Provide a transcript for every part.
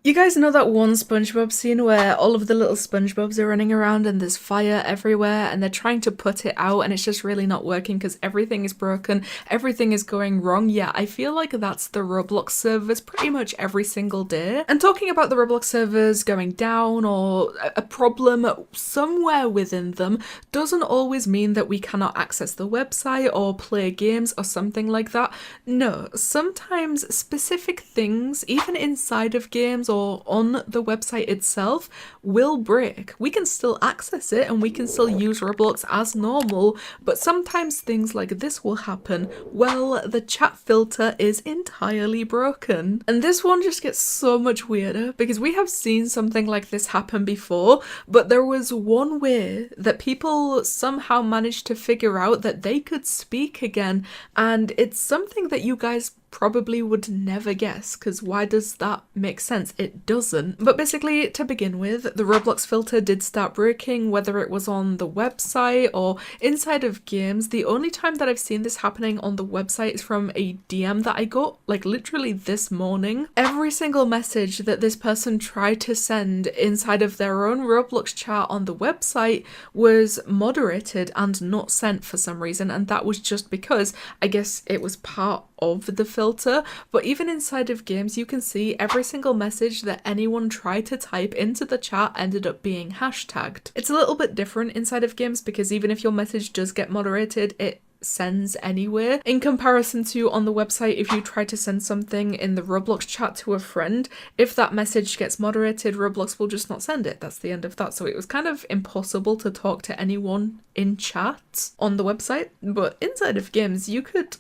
You guys know that one SpongeBob scene where all of the little SpongeBobs are running around and there's fire everywhere and they're trying to put it out and it's just really not working because everything is broken, everything is going wrong? Yeah, I feel like that's the Roblox servers pretty much every single day. And talking about the Roblox servers going down or a problem somewhere within them doesn't always mean that we cannot access the website or play games or something like that. No, sometimes specific things, even inside of games or on the website itself, will break. We can still access it and we can still use Roblox as normal, but sometimes things like this will happen. Well, the chat filter is entirely broken. And this one just gets so much weirder because we have seen something like this happen before, but there was one way that people somehow managed to figure out that they could speak again, and it's something that you guys probably would never guess, because why does that make sense? It doesn't. But basically, to begin with, the Roblox filter did start breaking, whether it was on the website or inside of games. The only time that I've seen this happening on the website is from a DM that I got, like literally this morning. Every single message that this person tried to send inside of their own Roblox chat on the website was moderated and not sent for some reason, and that was just because I guess it was part of the filter. But even inside of games, you can see every single message that anyone tried to type into the chat ended up being hashtagged. It's a little bit different inside of games because even if your message does get moderated, it sends anywhere, in comparison to on the website. If you try to send something in the Roblox chat to a friend, if that message gets moderated, Roblox will just not send it. That's the end of that. So it was kind of impossible to talk to anyone in chat on the website. But inside of games, you could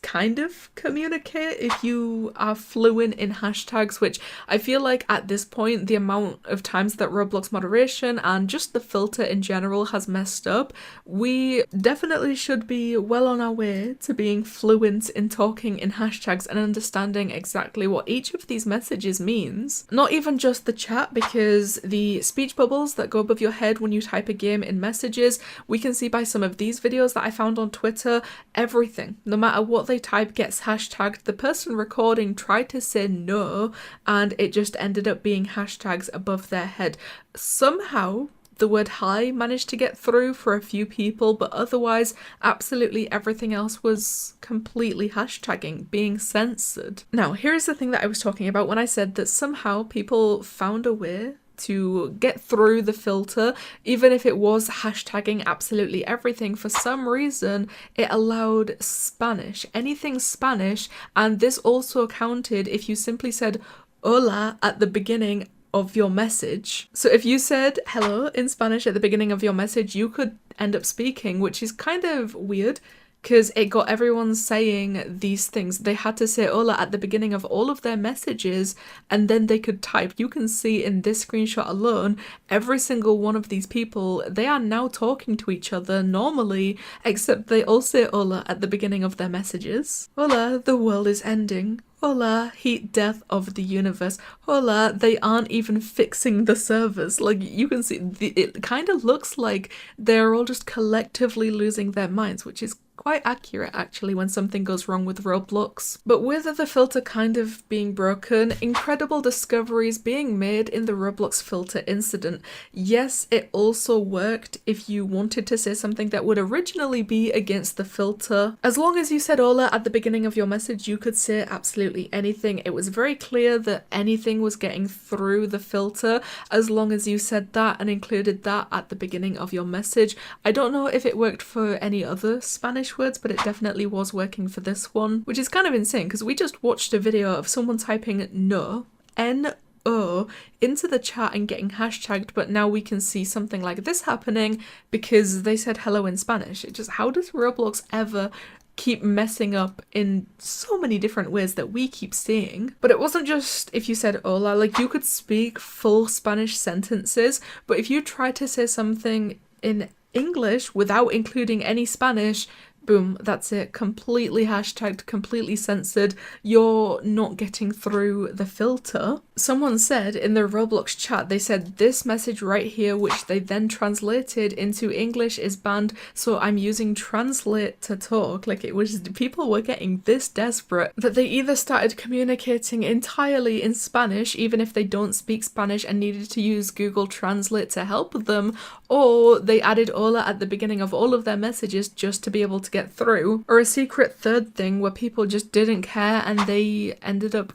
kind of communicate if you are fluent in hashtags, which I feel like at this point the amount of times that Roblox moderation and just the filter in general has messed up, we definitely should be well on our way to being fluent in talking in hashtags and understanding exactly what each of these messages means. Not even just the chat, because the speech bubbles that go above your head when you type a game in messages, we can see by some of these videos that I found on Twitter, everything, no matter what they type, gets hashtagged. The person recording tried to say no and it just ended up being hashtags above their head. Somehow the word hi managed to get through for a few people, but otherwise absolutely everything else was completely hashtagging, being censored. Now, here's the thing that I was talking about when I said that somehow people found a way to get through the filter. Even if it was hashtagging absolutely everything, for some reason it allowed Spanish, anything Spanish, and this also counted if you simply said hola at the beginning of your message. So if you said hello in Spanish at the beginning of your message, you could end up speaking, which is kind of weird because it got everyone saying these things. They had to say hola at the beginning of all of their messages and then they could type. You can see in this screenshot alone, every single one of these people, they are now talking to each other normally, except they all say hola at the beginning of their messages. Hola, the world is ending. Hola, heat death of the universe. Hola, they aren't even fixing the servers. Like, you can see, it kind of looks like they're all just collectively losing their minds, which is quite accurate actually when something goes wrong with Roblox. But with the filter kind of being broken, incredible discoveries being made in the Roblox filter incident. Yes, it also worked if you wanted to say something that would originally be against the filter. As long as you said hola at the beginning of your message, you could say absolutely anything. It was very clear that anything was getting through the filter as long as you said that and included that at the beginning of your message. I don't know if it worked for any other Spanish words, but it definitely was working for this one, which is kind of insane because we just watched a video of someone typing no, N-O, into the chat and getting hashtagged, but now we can see something like this happening because they said hello in Spanish. It just, how does Roblox ever keep messing up in so many different ways that we keep seeing? But it wasn't just if you said hola, like you could speak full Spanish sentences, but if you try to say something in English without including any Spanish, Boom, that's it. Completely hashtagged, completely censored. You're not getting through the filter. Someone said in the Roblox chat, they said this message right here, which they then translated into English, is banned, so I'm using translate to talk. Like, it was, people were getting this desperate that they either started communicating entirely in Spanish, even if they don't speak Spanish and needed to use Google Translate to help them, or they added Hola at the beginning of all of their messages just to be able to get through, or a secret third thing where people just didn't care and they ended up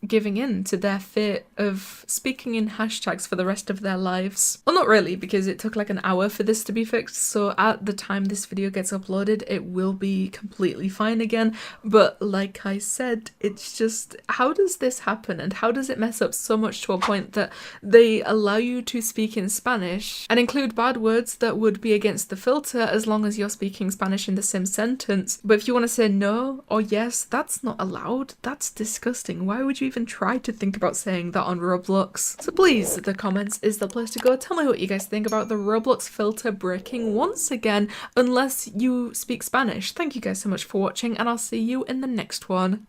giving in to their fate of speaking in hashtags for the rest of their lives. Well, not really, because it took like an hour for this to be fixed, so at the time this video gets uploaded, it will be completely fine again. But like I said, it's just, how does this happen, and how does it mess up so much to a point that they allow you to speak in Spanish and include bad words that would be against the filter as long as you're speaking Spanish in the same sentence? But if you want to say no or yes, that's not allowed. That's disgusting. Why would you even try to think about saying that on Roblox? So please, the comments is the place to go. Tell me what you guys think about the Roblox filter breaking once again, unless you speak Spanish. Thank you guys so much for watching, and I'll see you in the next one.